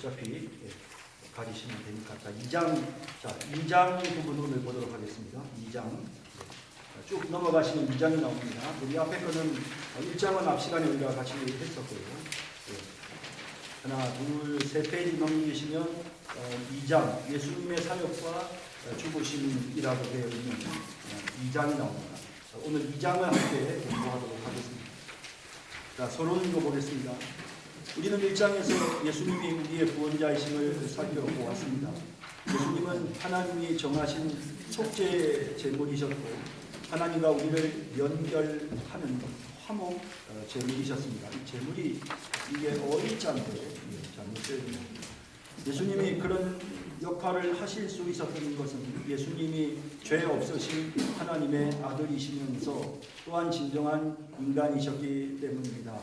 어차피 가지시면 되니까. 자, 2장 부분을 보도록 하겠습니다. 2장. 쭉 넘어가시면 2장이 나옵니다. 우리 앞에 거는 1장은 앞 시간에 우리가 같이 했었고요. 하나, 둘, 세 페이지 넘기시면 2장, 예수님의 사역과 죽으심이라고 되어 있는 2장이 나옵니다. 오늘 2장을 함께 공부하도록 하겠습니다. 자, 서론 읽어보겠습니다. 우리는 1장에서 예수님이 우리의 구원자이심을 살펴보았습니다. 예수님은 하나님이 정하신 속죄 제물이셨고 하나님과 우리를 연결하는 화목 제물이셨습니다. 이 제물이 이게 어리자인데 잘못되는 예수님이 그런 역할을 하실 수 있었던 것은 예수님이 죄 없으신 하나님의 아들이시면서 또한 진정한 인간이셨기 때문입니다.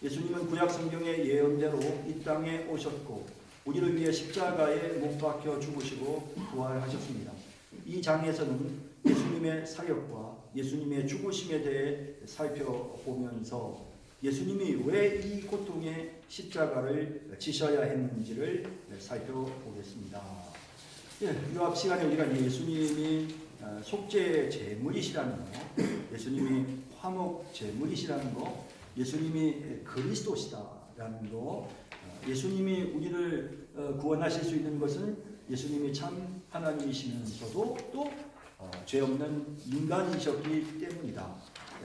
예수님은 구약 성경의 예언대로 이 땅에 오셨고 우리를 위해 십자가에 못 박혀 죽으시고 부활하셨습니다. 이 장에서는 예수님의 사역과 예수님의 죽으심에 대해 살펴보면서 예수님이 왜 이 고통의 십자가를 지셔야 했는지를 살펴보겠습니다. 이 앞 시간에 우리가 예수님이 속죄 제물이시라는 거, 예수님이 화목 제물이시라는 거, 예수님이 그리스도시다라는 거, 예수님이 우리를 구원하실 수 있는 것은 예수님이 참 하나님이시면서도 또 죄 없는 인간이셨기 때문이다.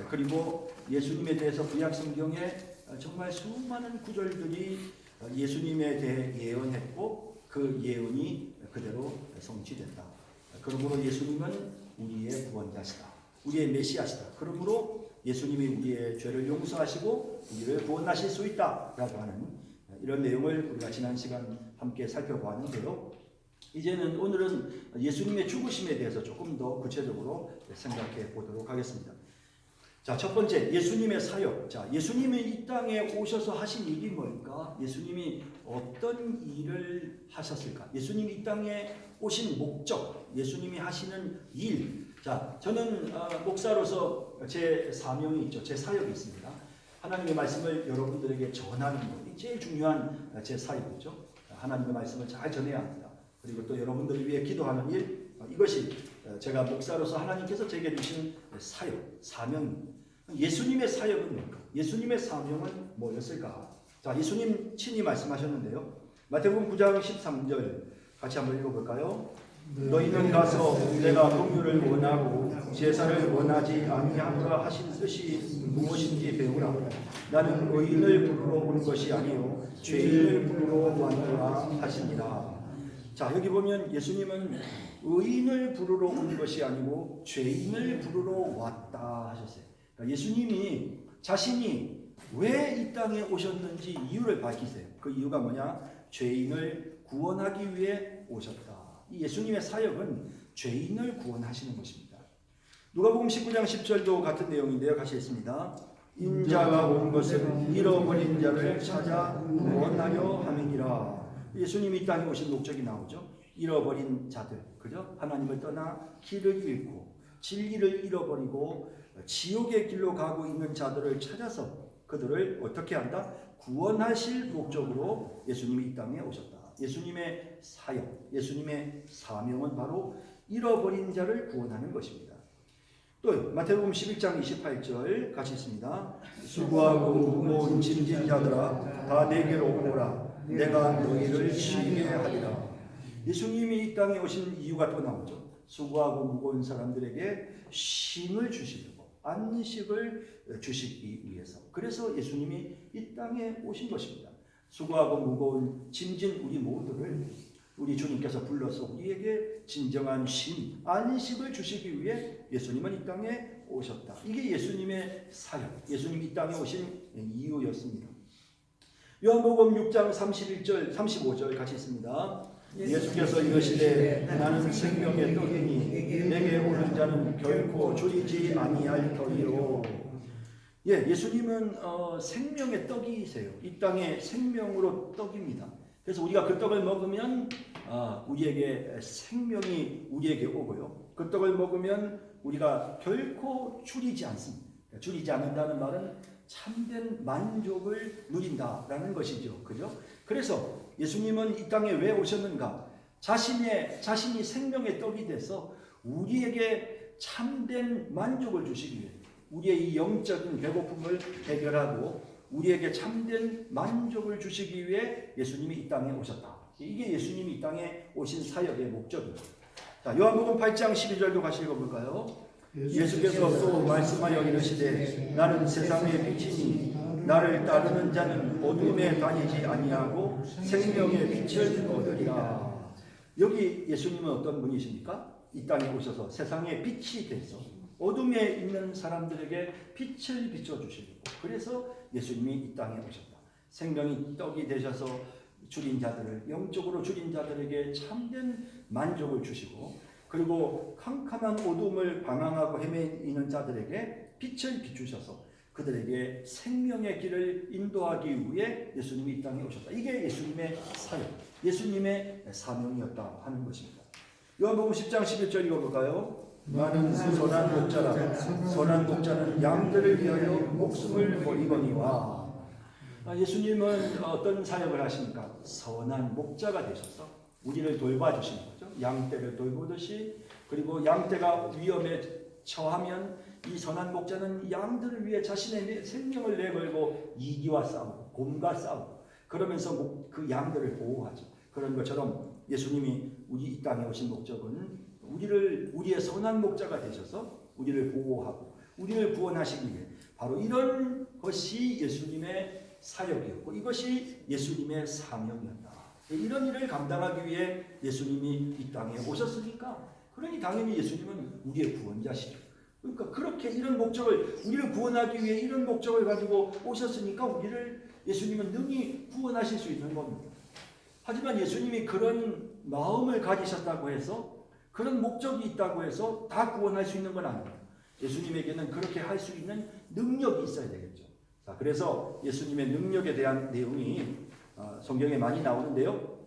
그리고 예수님에 대해서 구약 성경에 정말 수많은 구절들이 예수님에 대해 예언했고 그 예언이 그대로 성취된다. 그러므로 예수님은 우리의 구원자시다. 우리의 메시아시다. 그러므로 예수님이 우리의 죄를 용서하시고 우리를 구원하실 수 있다라고 하는 이런 내용을 우리가 지난 시간 함께 살펴보았는데요. 이제는 오늘은 예수님의 죽으심에 대해서 조금 더 구체적으로 생각해 보도록 하겠습니다. 자, 첫 번째, 예수님의 사역. 자, 예수님이 이 땅에 오셔서 하신 일이 뭘까? 예수님이 어떤 일을 하셨을까? 예수님이 이 땅에 오신 목적, 예수님이 하시는 일. 자, 저는 목사로서 제 사명이 있죠. 제 사역이 있습니다. 하나님의 말씀을 여러분들에게 전하는 것. 이 제일 중요한 제 사역이죠. 하나님의 말씀을 잘 전해야 합니다. 그리고 또 여러분들을 위해 기도하는 일, 이것이 제가 목사로서 하나님께서 제게 주신 사역, 사명입니다. 예수님의 사역은 뭘까? 예수님의 사명은 뭐였을까? 자, 예수님 친히 말씀하셨는데요. 마태복음 9장 13절 같이 한번 읽어볼까요? 너희는 가서 내가 긍휼을 원하고 제사를 원하지 아니하노라 하신 뜻이 무엇인지 배우라. 나는 의인을 부르러 온 것이 아니요 죄인을 부르러 왔노라 하시니라. 자, 여기 보면 예수님은 의인을 부르러 온 것이 아니고 죄인을 부르러 왔다 하셨어요. 그러니까 예수님이 자신이 왜 이 땅에 오셨는지 이유를 밝히세요. 그 이유가 뭐냐? 죄인을 구원하기 위해 오셨다. 이 예수님의 사역은 죄인을 구원하시는 것입니다. 누가복음 19장 10절도 같은 내용인데요. 같이 읽습니다. 인자가 온 것은 잃어버린 자를 찾아 구원하려 함이니라. 예수님이 이 땅에 오신 목적이 나오죠. 잃어버린 자들, 그죠? 하나님을 떠나 길을 잃고 진리를 잃어버리고 지옥의 길로 가고 있는 자들을 찾아서 그들을 어떻게 한다? 구원하실 목적으로 예수님이 이 땅에 오셨다. 예수님의 사역, 예수님의 사명은 바로 잃어버린 자를 구원하는 것입니다. 또 마태복음 11장 28절 같이 있습니다. 수고하고 무거운 짐진 자들아 다 내게로 오라. 내가 너희를 쉬게 하리라. 예수님이 이 땅에 오신 이유가 또 나오죠. 수고하고 무거운 사람들에게 쉼을 주시려고, 안식을 주시기 위해서. 그래서 예수님이 이 땅에 오신 것입니다. 수고하고 무거운 짐진 우리 모두를 우리 주님께서 불러서 우리에게 진정한 쉼, 안식을 주시기 위해 예수님은 이 땅에 오셨다. 이게 예수님의 사역, 예수님이 이 땅에 오신 이유였습니다. 요한복음 6장 31절, 35절 같이 있습니다. 예수께서 이르시되 나는 생명의 떡이니 내게 오는 자는 결코 줄이지 아니할 터이요. 예수님은 생명의 떡이세요. 이 땅의 생명으로 떡입니다. 그래서 우리가 그 떡을 먹으면 우리에게 생명이 우리에게 오고요. 그 떡을 먹으면 우리가 결코 줄이지 않습니다. 줄이지 않는다는 말은 참된 만족을 누린다라는 것이죠. 그죠? 그래서 예수님은 이 땅에 왜 오셨는가? 자신이 생명의 떡이 돼서 우리에게 참된 만족을 주시기 위해, 우리의 이 영적인 배고픔을 해결하고 우리에게 참된 만족을 주시기 위해 예수님이 이 땅에 오셨다. 이게 예수님이 이 땅에 오신 사역의 목적입니다. 자, 요한복음 8장 12절도 같이 읽어볼까요? 예수께서 또 말씀하여 이르시되 나는 세상의 빛이니 나를 따르는 자는 어둠에 다니지 아니하고 생명의 빛을 얻으리라. 여기 예수님은 어떤 분이십니까? 이 땅에 오셔서 세상의 빛이 돼서 어둠에 있는 사람들에게 빛을 비춰주시고, 그래서 예수님이 이 땅에 오셨다. 생명이 떡이 되셔서 줄인 자들을, 영적으로 줄인 자들에게 참된 만족을 주시고, 그리고 캄캄한 어둠을 방황하고 헤매이는 자들에게 빛을 비추셔서 그들에게 생명의 길을 인도하기 위해 예수님이 이 땅에 오셨다. 이게 예수님의 사역, 예수님의 사명이었다 하는 것입니다. 요한복음 10장 11절 읽어볼까요? 나는 선한 목자라. 선한 목자는 양들을 위하여 목숨을 버리거니와. 예수님은 어떤 사역을 하십니까? 선한 목자가 되셔서 우리를 돌봐주시는 거죠. 양떼를 돌보듯이. 그리고 양떼가 위험에 처하면 이 선한 목자는 양들을 위해 자신의 생명을 내걸고 이기와 싸우고 곰과 싸우고 그러면서 그 양들을 보호하죠. 그런 것처럼 예수님이 우리 이 땅에 오신 목적은 우리의 선한 목자가 되셔서 우리를 보호하고 우리를 구원하시기 위해, 바로 이런 것이 예수님의 사역이었고 이것이 예수님의 사명이었다. 이런 일을 감당하기 위해 예수님이 이 땅에 오셨으니까, 그러니 당연히 예수님은 우리의 구원자시죠. 그러니까 그렇게 이런 목적을, 우리를 구원하기 위해 이런 목적을 가지고 오셨으니까 예수님은 능히 구원하실 수 있는 겁니다. 하지만 예수님이 그런 마음을 가지셨다고 해서, 그런 목적이 있다고 해서 다 구원할 수 있는 건 아닙니다. 예수님에게는 그렇게 할 수 있는 능력이 있어야 되겠죠. 자, 그래서 예수님의 능력에 대한 내용이 성경에 많이 나오는데요.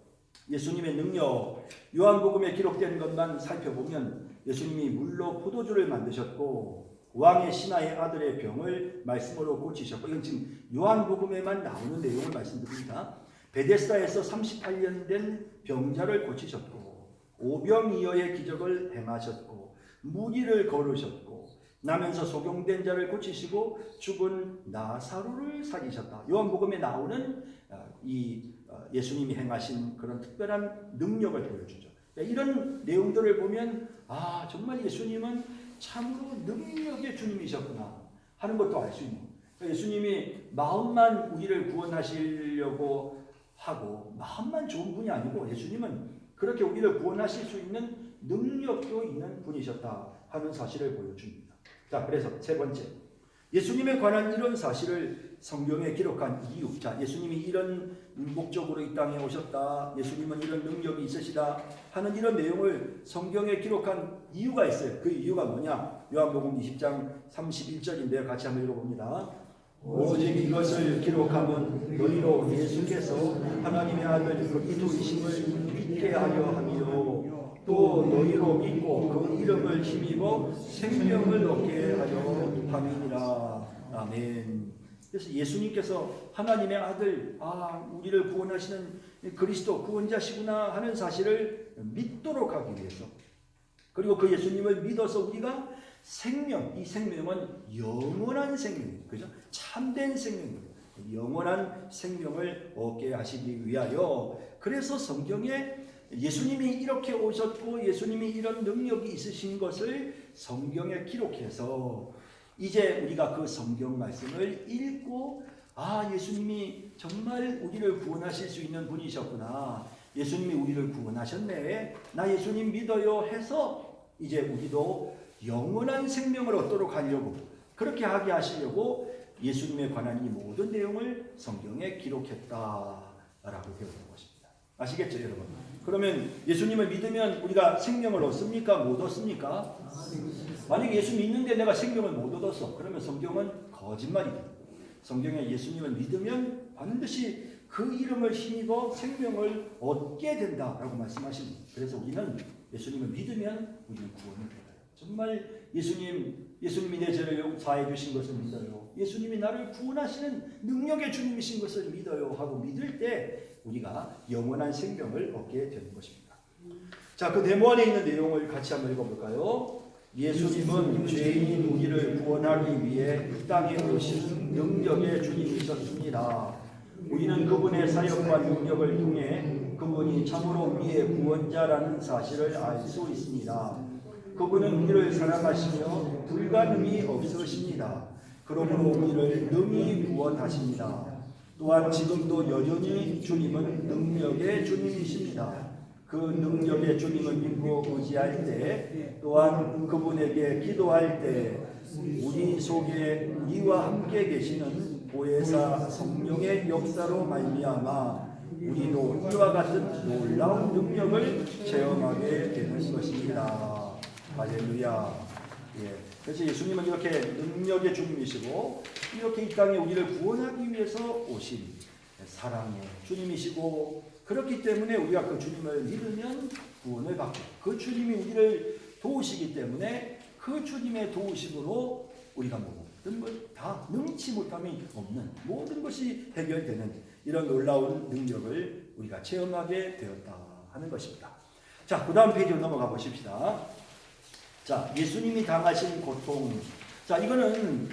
예수님의 능력, 요한복음에 기록된 것만 살펴보면 예수님이 물로 포도주를 만드셨고 왕의 신하의 아들의 병을 말씀으로 고치셨고, 이건 지금 요한복음에만 나오는 내용을 말씀드립니다. 베데스다에서 38년 된 병자를 고치셨고 오병이어의 기적을 행하셨고 무리를 걸으셨고 나면서 소경된 자를 고치시고 죽은 나사로를 살리셨다. 요한복음에 나오는 예수님이 행하신 그런 특별한 능력을 보여주죠. 이런 내용들을 보면 정말 예수님은 참으로 능력의 주님이셨구나 하는 것도 알 수 있는, 예수님이 마음만 우리를 구원하시려고 하고 마음만 좋은 분이 아니고 예수님은 그렇게 우리를 구원하실 수 있는 능력도 있는 분이셨다 하는 사실을 보여줍니다. 자, 그래서 세 번째, 예수님에 관한 이런 사실을 성경에 기록한 이유. 자, 예수님이 이런 목적으로 이 땅에 오셨다, 예수님은 이런 능력이 있으시다 하는 이런 내용을 성경에 기록한 이유가 있어요. 그 이유가 뭐냐? 요한복음 20장 31절인데요. 같이 한번 읽어봅니다. 오직 이것을 기록하면 너희로 예수께서 하나님의 아들 그리스도이심을 믿게 하려 함이요 또 너희로 믿고 그 이름을 힘입어 생명을 얻게 하려 함이니라. 아멘. 그래서 예수님께서 하나님의 아들, 우리를 구원하시는 그리스도 구원자시구나 하는 사실을 믿도록 하기 위해서, 그리고 그 예수님을 믿어서 우리가 이 생명은 영원한 생명이에요. 그죠? 참된 생명이에요. 영원한 생명을 얻게 하시기 위하여, 그래서 성경에 예수님이 이렇게 오셨고 예수님이 이런 능력이 있으신 것을 성경에 기록해서 이제 우리가 그 성경 말씀을 읽고 예수님이 정말 우리를 구원하실 수 있는 분이셨구나, 예수님이 우리를 구원하셨네, 나 예수님 믿어요 해서 이제 우리도 영원한 생명을 얻도록 하려고, 그렇게 하게 하시려고 예수님에 관한 이 모든 내용을 성경에 기록했다라고 배우는 것입니다. 아시겠죠, 여러분? 그러면 예수님을 믿으면 우리가 생명을 얻습니까? 못 얻습니까? 만약에 예수 믿는데 내가 생명을 못 얻었어, 그러면 성경은 거짓말이다. 성경에 예수님을 믿으면 반드시 그 이름을 힘입어 생명을 얻게 된다라고 말씀하십니다. 그래서 우리는 예수님을 믿으면 우리는 구원을 받아요. 정말 예수님이 내 죄를 사해 주신 것을 믿어요. 예수님이 나를 구원하시는 능력의 주님이신 것을 믿어요 하고 믿을 때 우리가 영원한 생명을 얻게 되는 것입니다. 자, 그 데모 안에 있는 내용을 같이 한번 읽어볼까요? 예수님은 죄인인 우리를 구원하기 위해 이 땅에 오신 능력의 주님이셨습니다. 우리는 그분의 사역과 능력을 통해 그분이 참으로 우리의 구원자라는 사실을 알 수 있습니다. 그분은 우리를 사랑하시며 불가능이 없으십니다. 그러므로 우리를 능히 구원하십니다. 또한 지금도 여전히 주님은 능력의 주님이십니다. 그 능력의 주님을 믿고 의지할 때, 또한 그분에게 기도할 때 우리 속에 이와 함께 계시는 보혜사 성령의 역사로 말미암아 우리도 이와 같은 놀라운 능력을 체험하게 되는 것입니다. 할렐루야. 예. 그래서 예수님은 이렇게 능력의 주님이시고 이렇게 이 땅에 우리를 구원하기 위해서 오신 사랑의 주님이시고, 그렇기 때문에 우리가 그 주님을 믿으면 구원을 받고, 그 주님이 우리를 도우시기 때문에 그 주님의 도우심으로 우리가 모든 것 다 능치 못함이 없는 모든 것이 해결되는 이런 놀라운 능력을 우리가 체험하게 되었다 하는 것입니다. 자, 그 다음 페이지로 넘어가 보십시다. 자, 예수님이 당하신 고통. 자, 이거는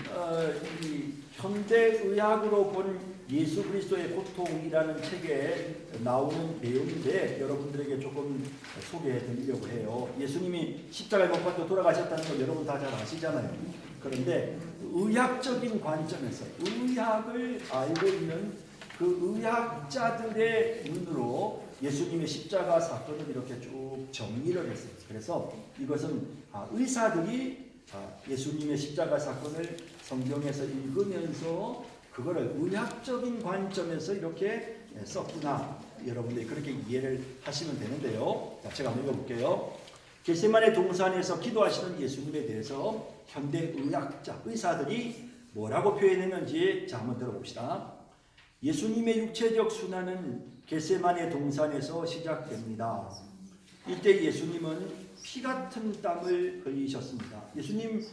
이 현대의학으로 본 예수 그리스도의 고통이라는 책에 나오는 내용인데 여러분들에게 조금 소개해 드리려고 해요. 예수님이 십자가에 못 박혀 돌아가셨다는 걸 여러분 다 잘 아시잖아요. 그런데 의학적인 관점에서 의학을 알고 있는 그 의학자들의 눈으로 예수님의 십자가 사건을 이렇게 쭉 정리를 했어요. 그래서 이것은 의사들이 예수님의 십자가 사건을 성경에서 읽으면서 그거를 의학적인 관점에서 이렇게 썼구나. 여러분들이 그렇게 이해를 하시면 되는데요. 자, 제가 한번 읽어볼게요. 겟세마네 동산에서 기도하시는 예수님에 대해서 현대 의사들이 뭐라고 표현했는지 자, 한번 들어봅시다. 예수님의 육체적 순환은 겟세마네 동산에서 시작됩니다. 이때 예수님은 피 같은 땀을 흘리셨습니다. 예수님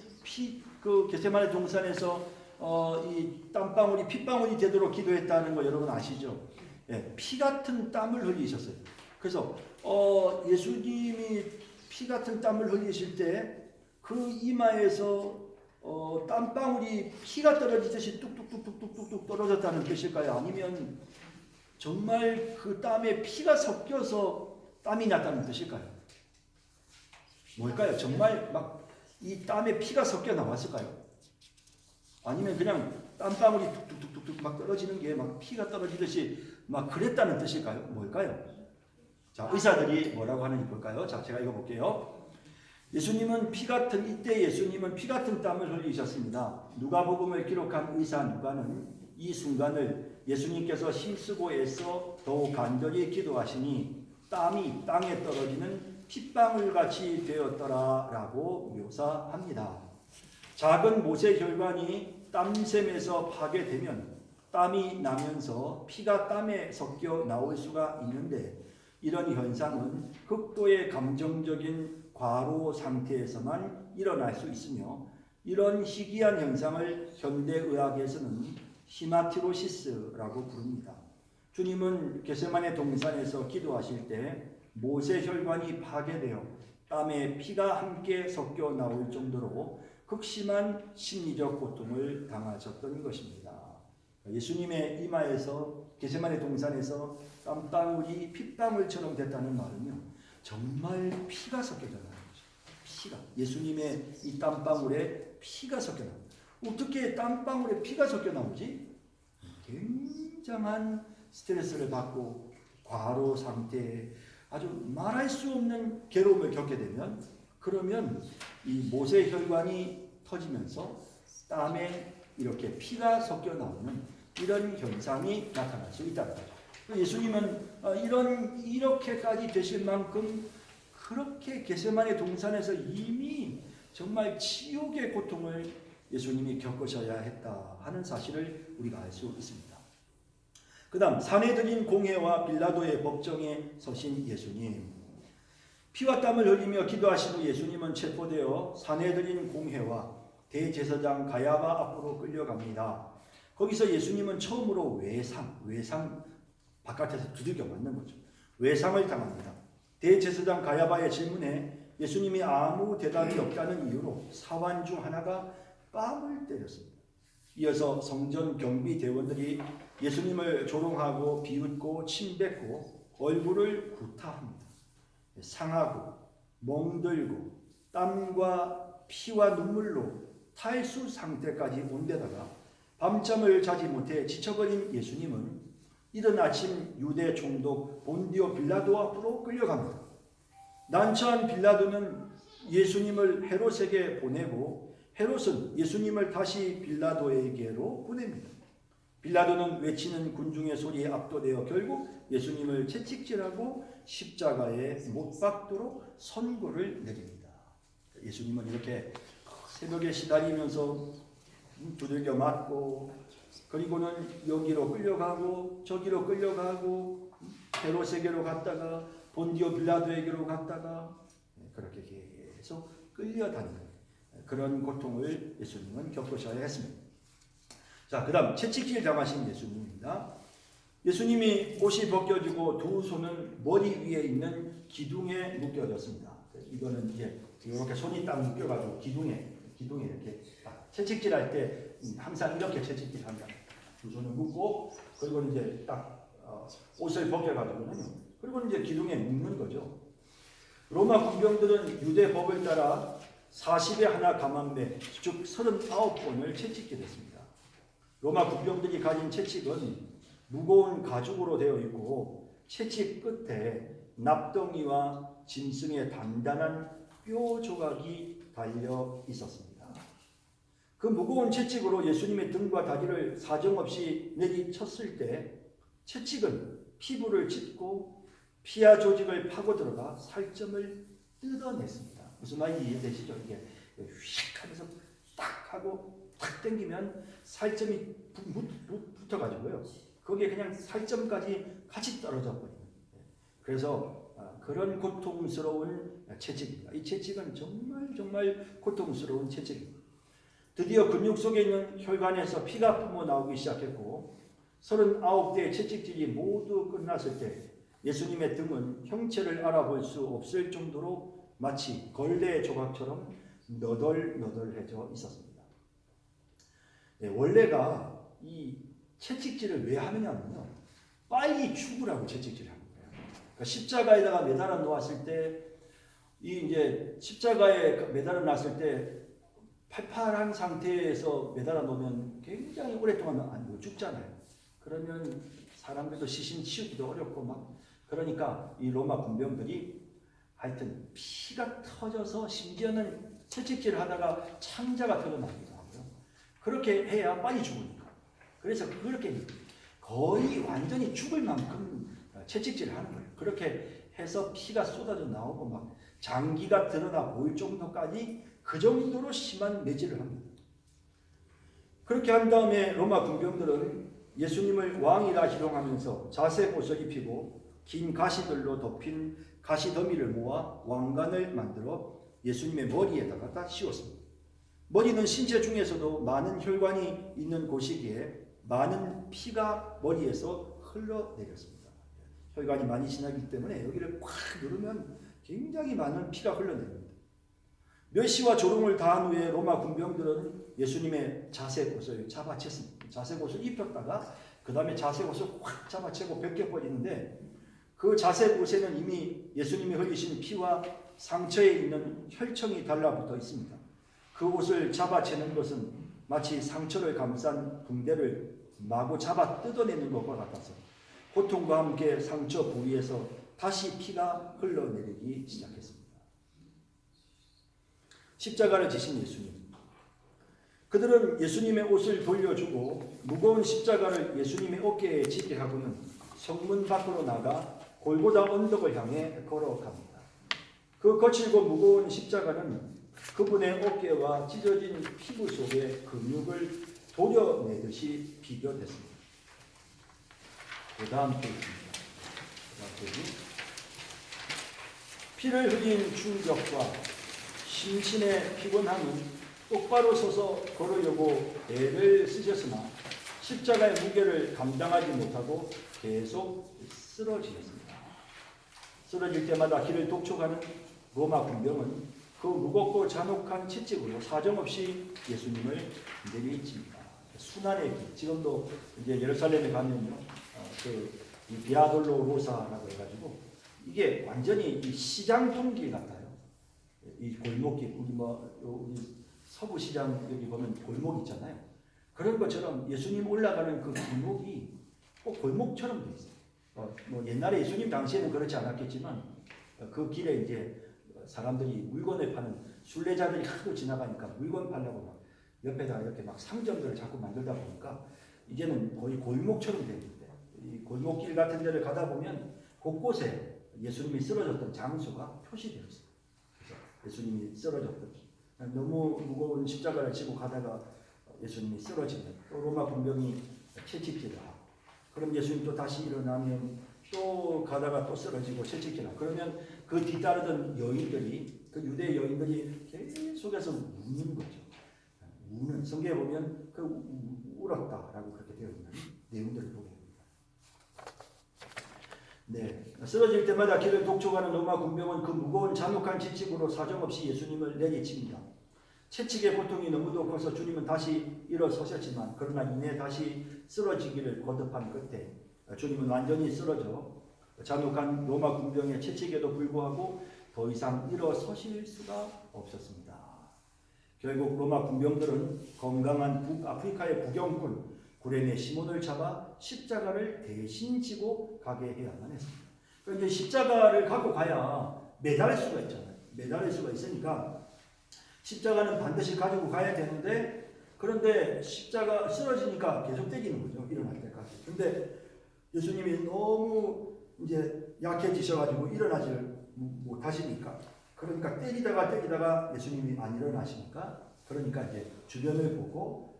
그 겟세마네 동산에서 이 땀방울이 핏방울이 되도록 기도했다는 거 여러분 아시죠? 예, 피 같은 땀을 흘리셨어요. 그래서 예수님이 피 같은 땀을 흘리실 때 그 이마에서 땀방울이 피가 떨어지듯이 뚝뚝뚝뚝뚝뚝 떨어졌다는 뜻일까요? 아니면 정말 그 땀에 피가 섞여서 땀이 났다는 뜻일까요? 뭘까요? 정말 막 이 땀에 피가 섞여 나왔을까요? 아니면 그냥 땀방울이 뚝뚝뚝뚝 막 떨어지는 게 막 피가 떨어지듯이 막 그랬다는 뜻일까요? 뭘까요? 자, 의사들이 뭐라고 하는지 볼까요? 자, 제가 읽어볼게요. 이때 예수님은 피 같은 땀을 흘리셨습니다. 누가복음을 기록한 의사 누가는 이 순간을 예수님께서 힘쓰고 애써 더욱 간절히 기도하시니 땀이 땅에 떨어지는 핏방울같이 되었더라라고 묘사합니다. 작은 모세혈관이 땀샘에서 파괴되면 땀이 나면서 피가 땀에 섞여 나올 수가 있는데 이런 현상은 극도의 감정적인 과로 상태에서만 일어날 수 있으며 이런 희귀한 현상을 현대의학에서는 히마티로시스라고 부릅니다. 주님은 겟세마네 동산에서 기도하실 때 모세혈관이 파괴되어 땀에 피가 함께 섞여 나올 정도로 극심한 심리적 고통을 당하셨던 것입니다. 예수님의 이마에서 겟세마네 동산에서 땀방울이 핏방울처럼 됐다는 말은요, 정말 피가 섞여져 나는 거죠. 피가, 예수님의 이 땀방울에 피가 섞여 나옵니다. 어떻게 땀방울에 피가 섞여 나오지? 굉장한 스트레스를 받고 과로 상태에 아주 말할 수 없는 괴로움을 겪게 되면, 그러면 이 모세혈관이 터지면서 땀에 이렇게 피가 섞여 나오는 이런 현상이 나타날 수 있다는 거죠. 예수님은 이렇게까지 되실 만큼 그렇게 겟세마네 동산에서 이미 정말 치욕의 고통을 예수님이 겪으셔야 했다 하는 사실을 우리가 알 수 있습니다. 그 다음 산헤드린 공회와 빌라도의 법정에 서신 예수님. 피와 땀을 흘리며 기도하신 후 예수님은 체포되어 사내들인 공회와 대제사장 가야바 앞으로 끌려갑니다. 거기서 예수님은 처음으로 외상 바깥에서 두들겨 맞는 거죠. 외상을 당합니다. 대제사장 가야바의 질문에 예수님이 아무 대답이 없다는 이유로 사환 중 하나가 뺨을 때렸습니다. 이어서 성전 경비 대원들이 예수님을 조롱하고 비웃고 침뱉고 얼굴을 구타합니다. 상하고 멍들고 땀과 피와 눈물로 탈수 상태까지 온 데다가 밤잠을 자지 못해 지쳐버린 예수님은 이른 아침 유대 총독 본디오 빌라도 앞으로 끌려갑니다. 난처한 빌라도는 예수님을 헤롯에게 보내고 헤롯은 예수님을 다시 빌라도에게로 보냅니다. 빌라도는 외치는 군중의 소리에 압도되어 결국 예수님을 채찍질하고 십자가에 못 박도록 선고를 내립니다. 예수님은 이렇게 새벽에 시달리면서 두들겨 맞고 그리고는 여기로 끌려가고 저기로 끌려가고 헤롯에게로 갔다가 본디오 빌라도에게로 갔다가 그렇게 계속 끌려다니는 그런 고통을 예수님은 겪으셔야 했습니다. 자, 그 다음 채찍질 당하신 예수님입니다. 예수님이 옷이 벗겨지고 두 손은 머리 위에 있는 기둥에 묶여졌습니다. 이거는 이제 이렇게 손이 딱 묶여가지고 기둥에 이렇게 딱 채찍질할 때 항상 이렇게 채찍질한다. 두 손을 묶고 그리고 이제 딱 옷을 벗겨가지고는요. 그리고 이제 기둥에 묶는 거죠. 로마 군병들은 유대 법을 따라 40에 하나 감한매, 즉 39번을 채찍질했습니다. 로마 군병들이 가진 채찍은 무거운 가죽으로 되어 있고 채찍 끝에 납덩이와 짐승의 단단한 뼈 조각이 달려 있었습니다. 그 무거운 채찍으로 예수님의 등과 다리를 사정없이 내리쳤을 때 채찍은 피부를 찢고 피하 조직을 파고 들어가 살점을 뜯어냈습니다. 무슨 말인지 이해되시죠? 이게 휙 하면서 딱 하고 탁 당기면 살점이 붙어가지고요. 거기에 그냥 살점까지 같이 떨어져 버립니다. 그래서 그런 고통스러운 채찍입니다. 이 채찍은 정말 고통스러운 채찍입니다. 드디어 근육 속에 있는 혈관에서 피가 뿜어 나오기 시작했고 39대의 채찍질이 모두 끝났을 때 예수님의 등은 형체를 알아볼 수 없을 정도로 마치 걸레 조각처럼 너덜너덜해져 있었습니다. 원래가 이 채찍질을 왜 하느냐면요. 빨리 죽으라고 채찍질을 하는 거예요. 그러니까 십자가에다가 매달아 놓았을 때, 이제 십자가에 매달아 놨을 때 팔팔한 상태에서 매달아 놓으면 굉장히 오랫동안 안 죽잖아요. 그러면 사람들도 시신 치우기도 어렵고 막 그러니까 이 로마 군병들이 하여튼 피가 터져서 심지어는 채찍질을 하다가 창자가 터져나기도 하고요. 그렇게 해야 빨리 죽으니까. 그래서 그렇게 거의 완전히 죽을 만큼 채찍질을 하는 거예요. 그렇게 해서 피가 쏟아져 나오고 막 장기가 드러나 보일 정도까지 그 정도로 심한 매질을 합니다. 그렇게 한 다음에 로마 군병들은 예수님을 왕이라 희롱하면서 자색 옷을 입히고 긴 가시들로 덮인 가시더미를 모아 왕관을 만들어 예수님의 머리에다가 다 씌웠습니다. 머리는 신체 중에서도 많은 혈관이 있는 곳이기에 많은 피가 머리에서 흘러내렸습니다. 혈관이 많이 지나기 때문에 여기를 꽉 누르면 굉장히 많은 피가 흘러내립니다. 멸시와 조롱을 다한 후에 로마 군병들은 예수님의 자색 옷을 잡아챘습니다. 자색 옷을 입혔다가 그 다음에 자색 옷을 확 잡아채고 벗겨버리는데 그 자색 옷에는 이미 예수님이 흘리신 피와 상처에 있는 혈청이 달라붙어 있습니다. 그 옷을 잡아채는 것은 마치 상처를 감싼 붕대를 마구 잡아 뜯어내는 것과 같아서 고통과 함께 상처 부위에서 다시 피가 흘러내리기 시작했습니다. 십자가를 지신 예수님. 그들은 예수님의 옷을 돌려주고 무거운 십자가를 예수님의 어깨에 지게 하고는 성문 밖으로 나가 골고다 언덕을 향해 걸어갑니다. 그 거칠고 무거운 십자가는 그분의 어깨와 찢어진 피부 속의 근육을 도려내듯이 비벼댔습니다. 그 다음 페이지입니다. 피를 흘린 충격과 심신의 피곤함은 똑바로 서서 걸으려고 애를 쓰셨으나 십자가의 무게를 감당하지 못하고 계속 쓰러지셨습니다. 쓰러질 때마다 길을 독촉하는 로마 군병은 그 무겁고 잔혹한 채찍으로 사정없이 예수님을 내리칩니다. 순환의 길. 지금도 이제 예루살렘에 가면요, 이 비아돌로로사라고 해가지고 이게 완전히 이 시장 통길 같아요. 이 골목길, 우리 서부 시장 여기 보면 골목 있잖아요. 그런 것처럼 예수님 올라가는 그 골목이 꼭 골목처럼 돼 있어요. 뭐 옛날에 예수님 당시에는 그렇지 않았겠지만 그 길에 이제 사람들이 물건을 파는 순례자들이 하도 지나가니까 물건 팔려고 막 옆에다 이렇게 막 상점들을 자꾸 만들다 보니까 이제는 거의 골목처럼 되어 있는데 이 골목길 같은 데를 가다 보면 곳곳에 예수님이 쓰러졌던 장소가 표시되어 있어요. 그래서 예수님이 쓰러졌던 너무 무거운 십자가를 지고 가다가 예수님이 쓰러지면 또 로마 군병이 채찍질을 하고 그럼 예수님 또 다시 일어나면 또 가다가 또 쓰러지고 채찍질을 하고 그러면 그 뒤따르던 여인들이 그 유대 여인들이 계속해서 우는 거죠. 우는 성경에 보면 울었다라고 그렇게 되어 있는 내용들을 보게 됩니다. 네, 쓰러질 때마다 길을 독촉하는 로마 군병은 그 무거운 잔혹한 채찍으로 사정없이 예수님을 내리칩니다. 채찍의 고통이 너무도 커서 주님은 다시 일어서셨지만 그러나 이내 다시 쓰러지기를 거듭한 끝에 주님은 완전히 쓰러져 잔혹한 로마 군병의 채찍에도 불구하고 더 이상 일어서실 수가 없었습니다. 결국 로마 군병들은 건강한 북아프리카의 부경꾼 구레네 시몬을 잡아 십자가를 대신 지고 가게 해야만 했습니다. 그러니까 이제 십자가를 갖고 가야 매달릴 수가 있잖아요. 매달릴 수가 있으니까 십자가는 반드시 가지고 가야 되는데 그런데 십자가 쓰러지니까 계속 때리는 거죠. 일어날 때까지. 근데 예수님이 너무 이제 약해지셔가지고 일어나지를 못하시니까 그러니까 때리다가 예수님이 안 일어나시니까 그러니까 이제 주변을 보고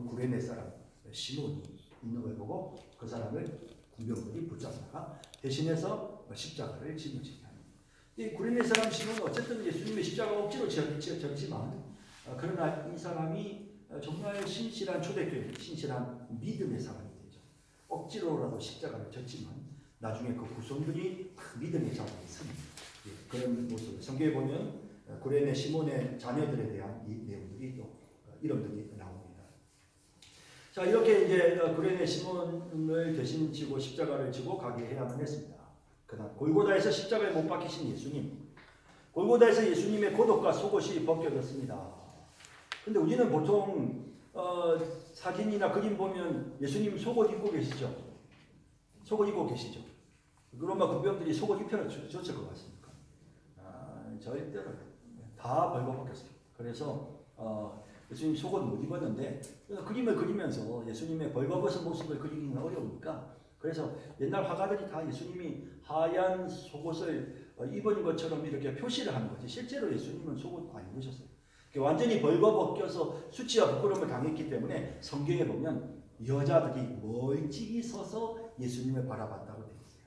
구레네 사람 시몬이 있는 걸 보고 그 사람을 군병들이 붙잡다가 대신해서 십자가를 짊어지게 합니다. 이 구레네 사람 시몬은 어쨌든 예수님의 십자가 억지로 졌지만 그러나 이 사람이 정말 신실한 초대교회, 신실한 믿음의 사람이 되죠. 억지로라도 십자가를 졌지만 나중에 그 후손들이 믿음의 자리에 섭니다. 그런 모습. 성경에 보면 구레네 시몬의 자녀들에 대한 이 내용들이 또 이름들이 나옵니다. 자, 이렇게 이제 구레네 시몬을 대신 지고 십자가를 지고 가게 해야만 했습니다. 그다음 골고다에서 십자가에 못 박히신 예수님. 골고다에서 예수님의 고독과 속옷이 벗겨졌습니다. 근데 우리는 보통 사진이나 그림 보면 예수님 속옷 입고 계시죠? 속옷 입고 계시죠? 로마 군병들이 속옷 입혀줬을 것 같습니까? 절대로 다 벌거벗겼어요. 그래서 예수님 속옷 못 입었는데 그림을 그리면서 예수님의 벌거벗은 모습을 그리기는 어려우니까 그래서 옛날 화가들이 다 예수님이 하얀 속옷을 입은 것처럼 이렇게 표시를 하는 거지 실제로 예수님은 속옷 안 입으셨어요. 완전히 벌거벗겨서 수치와 부끄러움을 당했기 때문에 성경에 보면 여자들이 멀찍이 서서 예수님을 바라봤다고 되어 있어요.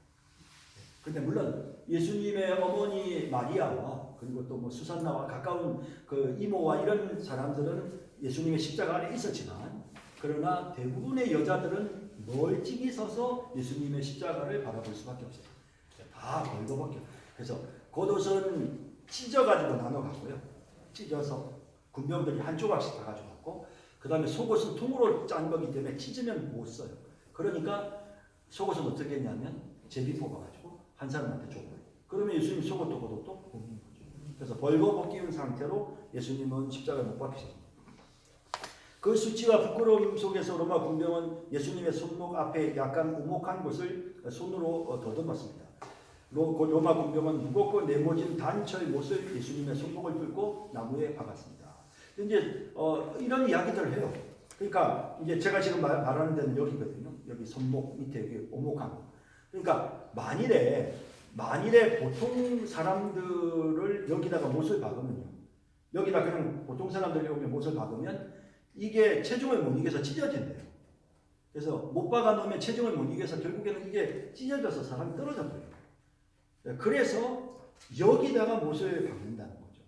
근데 물론 예수님의 어머니 마리아와 그리고 또 뭐 수산나와 가까운 그 이모와 이런 사람들은 예수님의 십자가 안에 있었지만 그러나 대부분의 여자들은 멀찍이 서서 예수님의 십자가를 바라볼 수밖에 없어요. 다 벌거벗겨. 그래서 겉옷은 찢어가지고 나눠가고요. 찢어서 군병들이 한 조각씩 다 가져갔고 그 다음에 속옷은 통으로 짠 거기 때문에 찢으면 못 써요. 그러니까 속옷은 어떻게 했냐면 제비 뽑아가지고 한 사람한테 줘. 그러면 예수님 속옷도 겉옷도 뽑는 거죠. 그래서 벌거벗긴 상태로 예수님은 십자가에 못 박히셨습니다. 그 수치와 부끄러움 속에서 로마 군병은 예수님의 손목 앞에 약간 오목한 곳을 손으로 더듬었습니다. 로마 군병은 무겁고 네모진 단철 못을 예수님의 손목을 뚫고 나무에 박았습니다. 이제 이런 이야기들을 해요. 그러니까 이제 제가 지금 말하는 데는 여기거든요. 여기 손목 밑에 여기 오목한 거. 그러니까 만일에 보통 사람들을 여기다가 못을 박으면요. 여기다 그냥 보통 사람들이 여기 못을 박으면 이게 체중을 못 이겨서 찢어진대요. 그래서 못 박아 놓으면 체중을 못 이겨서 결국에는 이게 찢어져서 사람이 떨어져 버려요. 그래서 여기다가 못을 박는다는 거죠.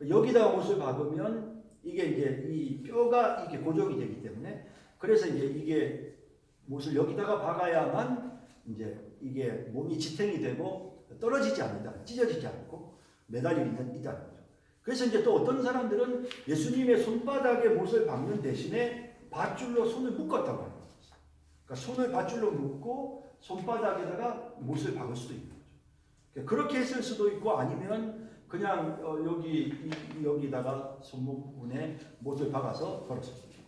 여기다가 못을 박으면 이게 이제 이 뼈가 이게 고정이 되기 때문에 그래서 이제 이게 못을 여기다가 박아야만 이제 이게 몸이 지탱이 되고 떨어지지 않는다, 찢어지지 않고 매달려 있다는 거죠. 그래서 이제 또 어떤 사람들은 예수님의 손바닥에 못을 박는 대신에 밧줄로 손을 묶었다고 합니다. 그러니까 손을 밧줄로 묶고 손바닥에다가 못을 박을 수도 있는 거죠. 그렇게 했을 수도 있고 아니면 그냥 여기다가 손목에 못을 박아서 걸었을 수도 있고.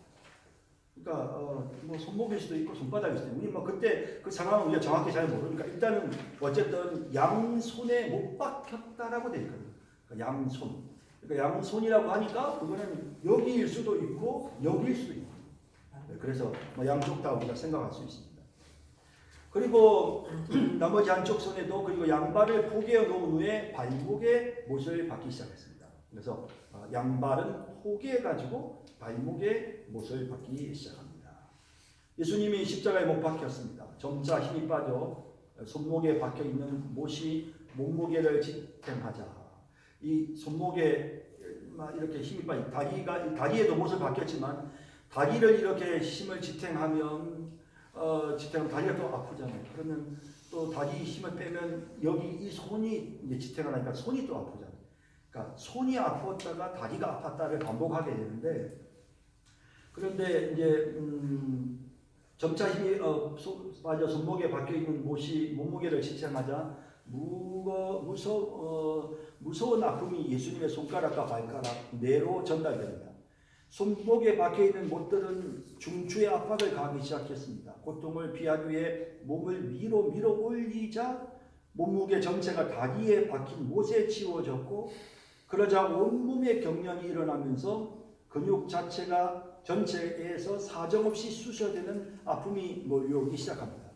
그러니까 뭐 손목일 수도 있고 손바닥일 수도 있고 우리 뭐 그때 그 상황은 우리가 정확히 잘 모르니까 일단은 어쨌든 양손에 못 박혔다라고 돼 있거든요. 그러니까 양손. 그러니까 양손이라고 하니까 그거는 여기일 수도 있고 여기일 수도 있고. 그래서 뭐 양쪽 다 우리가 생각할 수 있습니다. 그리고 나머지 한쪽 손에도 그리고 양발을 포개어 놓은 후에 발목에 못을 박기 시작했습니다. 그래서 양발은 포개해 가지고 발목에 못을 박기 시작합니다. 예수님이 십자가에 못 박혔습니다. 점차 힘이 빠져 손목에 박혀 있는 못이 몸무게를 지탱하자. 이 손목에 이렇게 힘이 빠져 다리에도 못을 박혔지만 다리를 이렇게 힘을 지탱하면 다리가 또 아프잖아요. 그러면 또 다리 힘을 빼면 여기 이 손이 이제 지탱을 하니까 손이 또 아프잖아요. 그러니까 손이 아팠다가 다리가 아팠다를 반복하게 되는데 그런데 이제 점차 힘이 빠져 손목에 박혀 있는 못이 몸무게를 지탱하자 무서운 아픔이 예수님의 손가락과 발가락 뇌로 전달됩니다. 손목에 박혀있는 못들은 중추의 압박을 가하기 시작했습니다. 고통을 피하기 위해 몸을 위로 밀어 올리자 몸무게 전체가 다리에 박힌 못에 치워졌고 그러자 온몸에 경련이 일어나면서 근육 자체가 전체에서 사정없이 쑤셔대는 아픔이 몰려오기 시작합니다.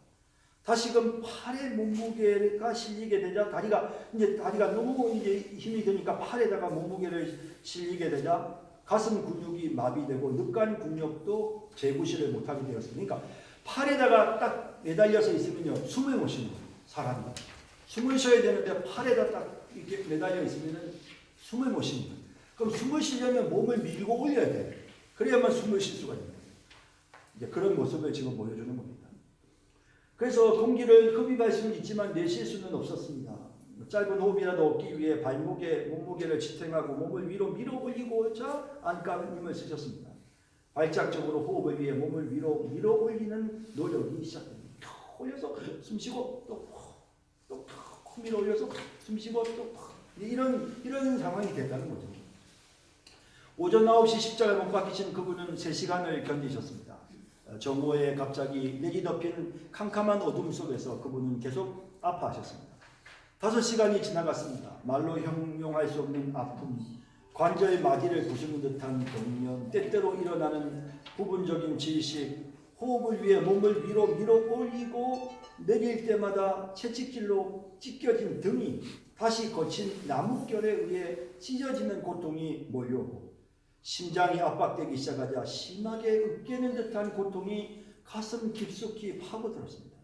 다시금 팔에 몸무게가 실리게 되자 다리가 너무 이제 힘이 드니까 팔에다가 몸무게를 실리게 되자 가슴 근육이 마비되고 늑간 근육도 재구실을 못하게 되었습니다. 그러니까 팔에다가 딱 매달려서 있으면요 숨을 못 쉬는 거예요. 사람이 숨을 쉬어야 되는데 팔에다 딱 이렇게 매달려 있으면은 숨을 못 쉬는 거예요. 그럼 숨을 쉬려면 몸을 밀고 올려야 돼요. 그래야만 숨을 쉴 수가 있는 거예요. 이제 그런 모습을 지금 보여주는 겁니다. 그래서 공기를 흡입할 수는 있지만 내쉴 수는 없었습니다. 짧은 호흡이라도 얻기 위해 몸무게를 지탱하고 몸을 위로 밀어 올리고자 안간 힘을 쓰셨습니다. 발작적으로 호흡을 위해 몸을 위로 밀어 올리는 노력이 시작됩니다. 올려서 숨쉬고 또 밀어 올려서 숨쉬고 또 이런 상황이 됐다는 거죠. 오전 9시 십자가에 못 박히신 그분은 3시간을 견디셨습니다. 정오에 갑자기 내리 덮인 캄캄한 어둠 속에서 그분은 계속 아파하셨습니다. 5시간이 지나갔습니다. 말로 형용할 수 없는 아픔, 관절 마디를 부수는 듯한 경련, 때때로 일어나는 부분적인 질식, 호흡을 위해 몸을 위로 밀어 올리고 내릴 때마다 채찍질로 찢겨진 등이 다시 거친 나뭇결에 의해 찢어지는 고통이 몰려오고 심장이 압박되기 시작하자 심하게 으깨는 듯한 고통이 가슴 깊숙이 파고들었습니다.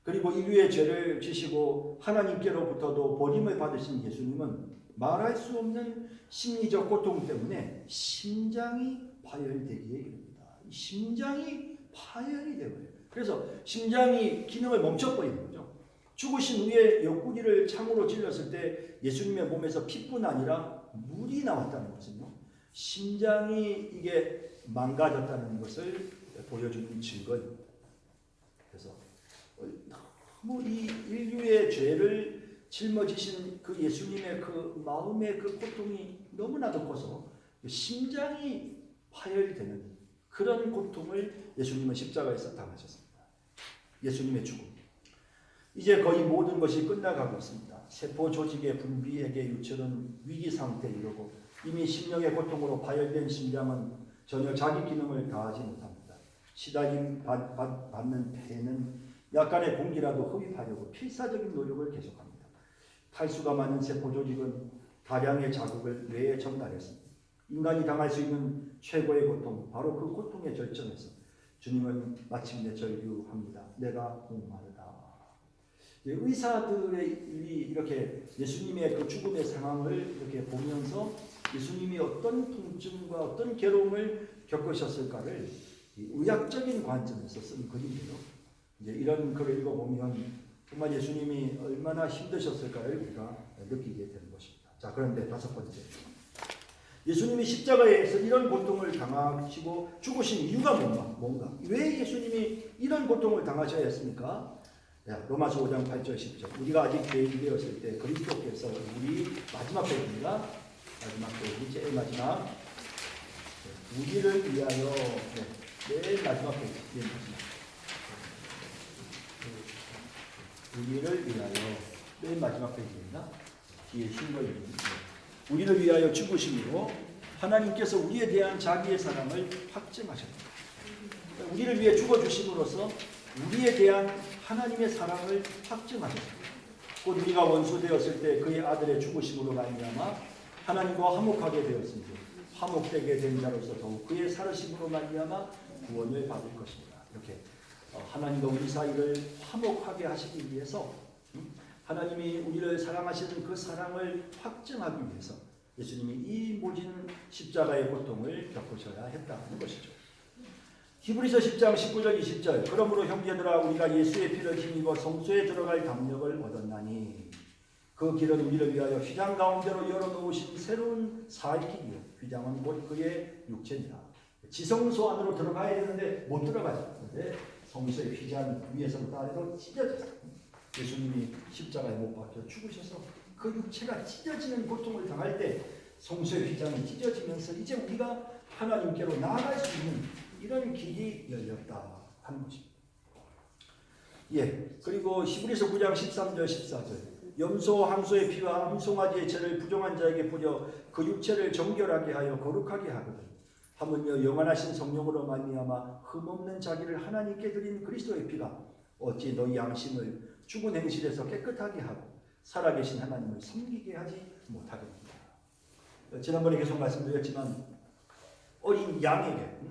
그리고 인류의 죄를 지시고 하나님께로부터도 버림을 받으신 예수님은 말할 수 없는 심리적 고통 때문에 심장이 파열되기에 이릅니다. 심장이 파열이 되어요. 그래서 심장이 기능을 멈춰버리는 거죠. 죽으신 후에 옆구리를 창으로 찔렀을 때 예수님의 몸에서 피뿐 아니라 물이 나왔다는 것은요. 심장이 이게 망가졌다는 것을 보여주는 증거입니다. 그래서 너무 이 인류의 죄를 짊어지신 그 예수님의 그 마음의 그 고통이 너무나도 커서 심장이 파열되는 그런 고통을 예수님은 십자가에서 당하셨습니다. 예수님의 죽음. 이제 거의 모든 것이 끝나가고 있습니다. 세포 조직의 분비에게 유체는 위기 상태에 이르고 이미 심령의 고통으로 파열된 심장은 전혀 자기 기능을 다하지 못합니다. 시달림 받는 폐는 약간의 공기라도 흡입하려고 필사적인 노력을 계속합니다. 탈수가 많은 세포 조직은 다량의 자극을 뇌에 전달했습니다. 인간이 당할 수 있는 최고의 고통, 바로 그 고통의 절정에서 주님은 마침내 절규합니다. 내가 목마르다. 의사들이 이렇게 예수님의 그 죽음의 상황을 이렇게 보면서 예수님이 어떤 통증과 어떤 괴로움을 겪으셨을까를 의학적인 관점에서 쓴 글인데요. 이제 이런 글을 읽어보면 정말 예수님이 얼마나 힘드셨을까를 우리가 느끼게 되는 것입니다. 자, 그런데 다섯 번째. 예수님이 십자가에서 이런 고통을 당하시고 죽으신 이유가 뭔가? 왜 예수님이 이런 고통을 당하셔야 했습니까? 로마서 5장 8절 10절. 우리가 아직 죄인되었을 때 그리스도께서 우리 마지막 페이지입니다. 마지막 페이지, 제일 마지막. 우리를 위하여, 맨 마지막 페이지, 맨 마지막. 우리를 위하여, 맨 마지막 페이지입니다. 뒤에 쉰 거입니다. 우리를 위하여 죽으심으로 하나님께서 우리에 대한 자기의 사랑을 확증하셨다. 우리를 위해 죽어주심으로써 우리에 대한 하나님의 사랑을 확증하셨습니다. 곧 우리가 원수 되었을 때 그의 아들의 죽으심으로 말미암아 하나님과 화목하게 되었으니 화목되게 된 자로서 더욱 그의 살으심으로 말미암아 구원을 받을 것입니다. 이렇게 하나님과 우리 사이를 화목하게 하시기 위해서 하나님이 우리를 사랑하시는 그 사랑을 확증하기 위해서 예수님이 이 모진 십자가의 고통을 겪으셔야 했다는 것이죠. 히브리서 10장 19절 20절. 그러므로 형제들아 우리가 예수의 피를 힘입어 성소에 들어갈 담력을 얻었나니 그 길은 우리를 위하여 휘장 가운데로 열어놓으신 새로운 사익이요 휘장은 곧 그의 육체니라. 지성소 안으로 들어가야 되는데 못 들어가죠. 그런데 성소의 휘장 위에서부터 아래로 찢어졌어요. 예수님이 십자가에 못 박혀 죽으셔서 그 육체가 찢어지는 고통을 당할 때 성소의 휘장이 찢어지면서 이제 우리가 하나님께로 나아갈 수 있는 이런 길이 열렸다 하는 것입니다. 그리고 히브리서 9장 13절 14절. 염소 항소의 피와 암송아지의 죄를 부정한 자에게 뿌려 그 육체를 정결하게 하여 거룩하게 하거든. 하물며 영원하신 성령으로 말미암아 흠없는 자기를 하나님께 드린 그리스도의 피가 어찌 너희 양심을 죽은 행실에서 깨끗하게 하고 살아계신 하나님을 섬기게 하지 못하겠느냐. 지난번에 계속 말씀드렸지만 어린 양에게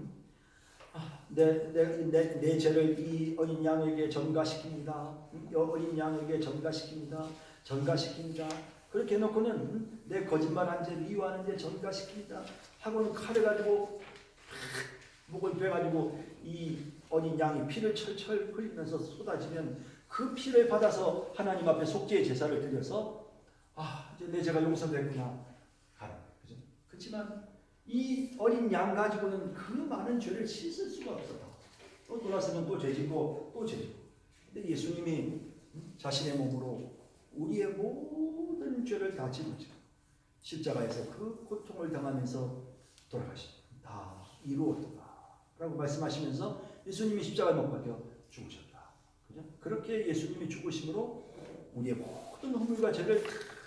내 죄를 이 어린 양에게 전가시킵니다. 어린 양에게 전가시킵니다. 그렇게 해놓고는 내 거짓말한 죄, 미워하는 죄 전가시킵니다. 하고는 칼을 가지고 목을 베가지고 이 어린 양이 피를 철철 흘리면서 쏟아지면 그 피를 받아서 하나님 앞에 속죄의 제사를 드려서 이제 내 죄가 용서됐구나 하는 거죠. 그렇지만 이 어린 양 가지고는 그 많은 죄를 씻을 수가 없었다. 또 돌아서면 또 죄짓고 또 죄짓고. 근데 예수님이 자신의 몸으로 우리의 모든 죄를 다 짊어지고 십자가에서 그 고통을 당하면서 돌아가십니다. 다 이루었다 라고 말씀하시면서 예수님이 십자가에 못 박혀 죽으셨다. 그죠? 그렇게 예수님이 죽으심으로 우리의 모든 허물과 죄를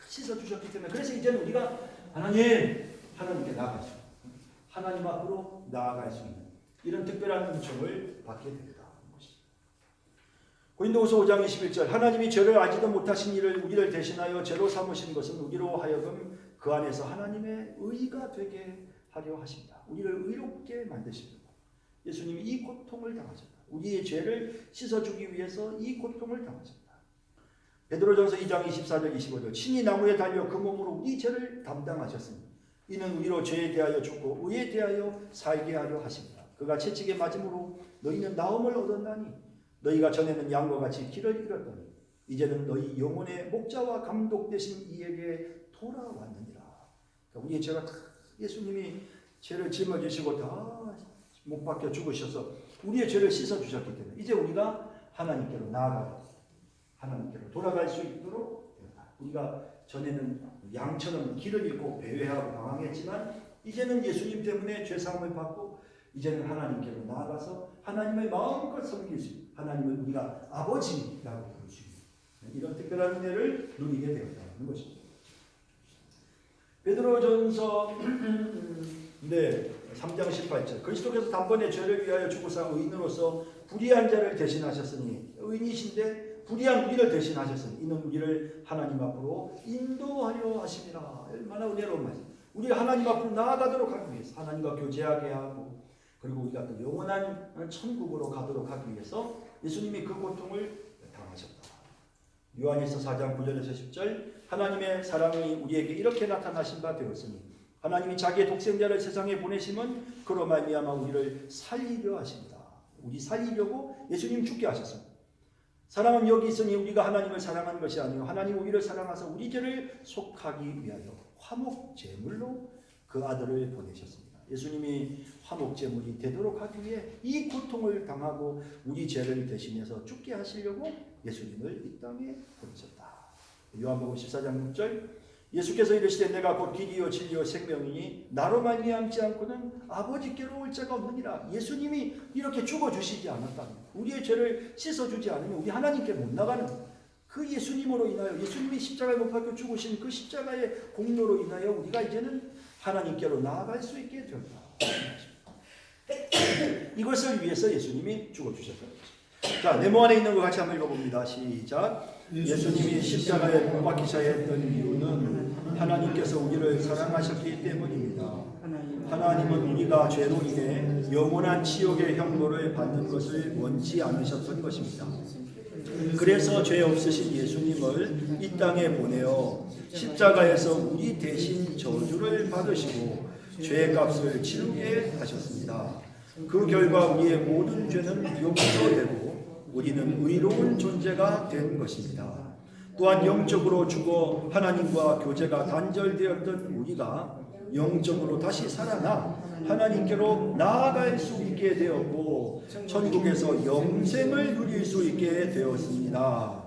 씻어주셨기 때문에 그래서 이제는 우리가 하나님께 나아갈 수 있는 하나님 앞으로 나아갈 수 있는 이런 특별한 은총을 받게 됩니다. 고린도후서 5장 21절. 하나님이 죄를 알지도 못하신 이를 우리를 대신하여 죄로 삼으신 것은 우리로 하여금 그 안에서 하나님의 의가 되게 하려 하십니다. 우리를 의롭게 만드십니다. 예수님이 이 고통을 당하셨다. 우리의 죄를 씻어주기 위해서 이 고통을 당하셨다. 베드로전서 2장 24절 25절. 친히 나무에 달려 그 몸으로 우리 죄를 담당하셨으니 이는 우리로 죄에 대하여 죽고 의에 대하여 살게 하려 하십니다. 그가 채찍에 맞음으로 너희는 나음을 얻었나니 너희가 전에는 양과 같이 길을 잃었더니 이제는 너희 영혼의 목자와 감독 되신 이에게 돌아왔느니라. 그러니까 우리의 죄가 예수님이 죄를 짊어지시고 다 못 박혀 죽으셔서 우리의 죄를 씻어주셨기 때문에 이제 우리가 하나님께로 나아가고 하나님께로 돌아갈 수 있도록 된다. 우리가 전에는 양처럼 길을 잃고 배회하고 방황했지만 이제는 예수님 때문에 죄사함을 받고 이제는 하나님께로 나아가서 하나님의 마음껏 섬길 수 있는 하나님을 우리가 아버지라고 부를 수 있는 이런 특별한 은혜를 누리게 되었다는 것입니다. 베드로전서 3장 18절. 그리스도께서 단번에 죄를 위하여 죽으사 의인으로서 불의한 자를 대신하셨으니 의인이신데 불의한 우리를 대신하셨으니 이는 우리를 하나님 앞으로 인도하려 하심이라. 얼마나 은혜로운 말씀. 우리가 하나님 앞으로 나아가도록 하기 위해서 하나님과 교제하게 하고 그리고 우리가 또 영원한 천국으로 가도록 하기 위해서 예수님이 그 고통을 당하셨다. 요한일서 4장 9절에서 10절 하나님의 사랑이 우리에게 이렇게 나타나신 바 되었으니 하나님이 자기의 독생자를 세상에 보내심은 그로 말미암아 우리를 살리려 하십니다. 우리 살리려고 예수님 죽게 하셨습니다. 사랑은 여기 있으니 우리가 하나님을 사랑하는 것이 아니요 하나님 우리를 사랑하사 우리 죄를 속하기 위하여 화목 제물로 그 아들을 보내셨습니다. 예수님이 화목 제물이 되도록 하기 위해 이 고통을 당하고 우리 죄를 대신해서 죽게 하시려고 예수님을 이 땅에 보내셨다. 요한복음 14장 6절 예수께서 이르시되 내가 곧 길이요 진리요 생명이니 나로 말미암지 않고는 아버지께로 올 자가 없느니라. 예수님이 이렇게 죽어주시지 않았다면 우리의 죄를 씻어주지 않으면 우리 하나님께 못 나가는 그 예수님으로 인하여 예수님이 십자가에 못 박혀 죽으신 그 십자가의 공로로 인하여 우리가 이제는 하나님께로 나아갈 수 있게 되었다. 이것을 위해서 예수님이 죽어주셨다. 자, 네모 안에 있는 것 같이 한번 읽어봅니다. 시작. 예수님이 십자가에 못 박히셔야 했던 이유는 하나님께서 우리를 사랑하셨기 때문입니다. 하나님은 우리가 죄로 인해 영원한 지옥의 형벌을 받는 것을 원치 않으셨던 것입니다. 그래서 죄 없으신 예수님을 이 땅에 보내어 십자가에서 우리 대신 저주를 받으시고 죄의 값을 치르게 하셨습니다. 그 결과 우리의 모든 죄는 용서되고 우리는 의로운 존재가 된 것입니다. 또한 영적으로 죽어 하나님과 교제가 단절되었던 우리가 영적으로 다시 살아나 하나님께로 나아갈 수 있게 되었고 천국에서 영생을 누릴 수 있게 되었습니다.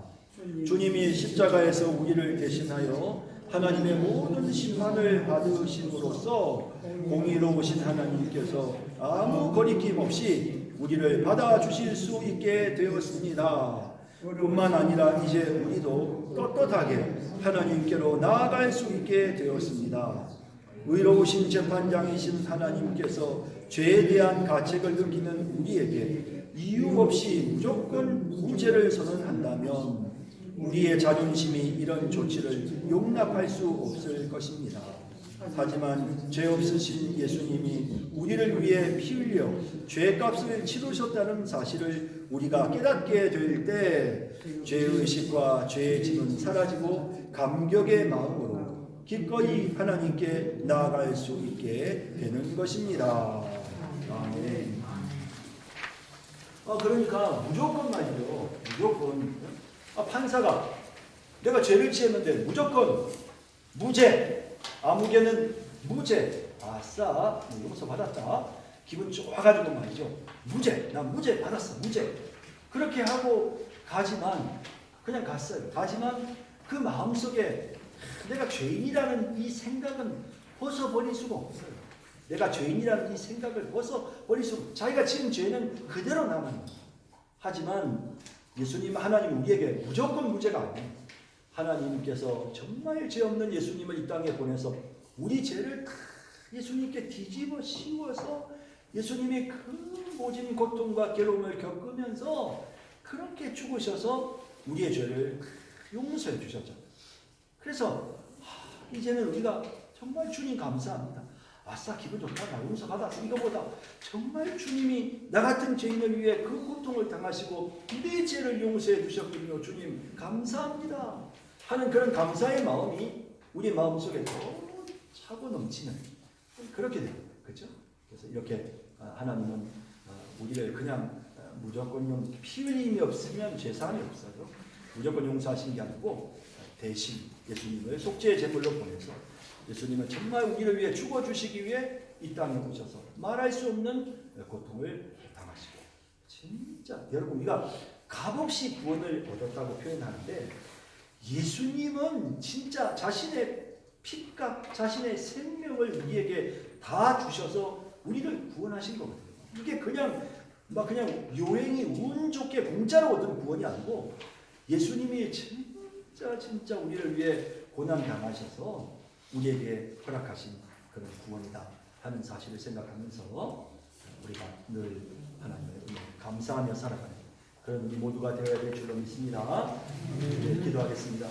주님이 십자가에서 우리를 대신하여 하나님의 모든 심판을 받으심으로써 공의로우신 하나님께서 아무 거리낌 없이 우리를 받아주실 수 있게 되었습니다. 뿐만 아니라 이제 우리도 떳떳하게 하나님께로 나아갈 수 있게 되었습니다. 의로우신 재판장이신 하나님께서 죄에 대한 가책을 느끼는 우리에게 이유 없이 무조건 무죄를 선언한다면 우리의 자존심이 이런 조치를 용납할 수 없을 것입니다. 하지만 죄 없으신 예수님이 우리를 위해 피 흘려 죄값을 치르셨다는 사실을 우리가 깨닫게 될 때 죄의식과 죄의 짐은 사라지고 감격의 마음으로 기꺼이 하나님께 나아갈 수 있게 되는 것입니다. 아멘. 그러니까 무조건 말이죠. 무조건 판사가 내가 죄를 지었는데 무조건 무죄, 아무개는 무죄. 아싸, 용서 받았다. 기분 좋아가지고 말이죠. 무죄, 난 무죄 받았어, 무죄. 그렇게 하고 가지만 그냥 갔어요. 가지만 그 마음속에 내가 죄인이라는 이 생각은 벗어버릴 수가 없어요. 내가 죄인이라는 이 생각을 벗어버릴 수 없어요. 자기가 지은 죄는 그대로 남아요. 하지만 예수님, 하나님 우리에게 무조건 무죄가 아니에요. 하나님께서 정말 죄 없는 예수님을 이 땅에 보내서 우리 죄를 다 예수님께 뒤집어 씌워서 예수님이 그 모진 고통과 괴로움을 겪으면서 그렇게 죽으셔서 우리의 죄를 용서해 주셨죠. 그래서 이제는 우리가 정말 주님 감사합니다. 아싸, 기분 좋다. 나 용서 받았어. 이거보다 정말 주님이 나 같은 죄인을 위해 그 고통을 당하시고 내 죄를 용서해 주셨군요. 주님 감사합니다 하는 그런 감사의 마음이 우리 마음속에 더 차고 넘치는 그렇게 됩니다. 그렇죠? 그래서 이렇게 하나님은 우리를 그냥 무조건 피 흘림이 없으면 죄사함이 없어요. 무조건 용서하신 게 아니고 대신 예수님을 속죄의 제물로 보내서 예수님은 정말 우리를 위해 죽어주시기 위해 이 땅에 오셔서 말할 수 없는 고통을 당하시고 진짜 여러분 우리가 값없이 구원을 얻었다고 표현하는데 예수님은 진짜 자신의 피값, 자신의 생명을 우리에게 다 주셔서 우리를 구원하신 거거든요. 이게 그냥 요행이 운 좋게 공짜로 얻은 구원이 아니고 예수님이 진짜 우리를 위해 고난 당하셔서 우리에게 허락하신 그런 구원이다 하는 사실을 생각하면서 우리가 늘 하나님의 은혜 감사하며 살아가는 그런 우리 모두가 되어야 될 줄로 믿습니다. 기도하겠습니다.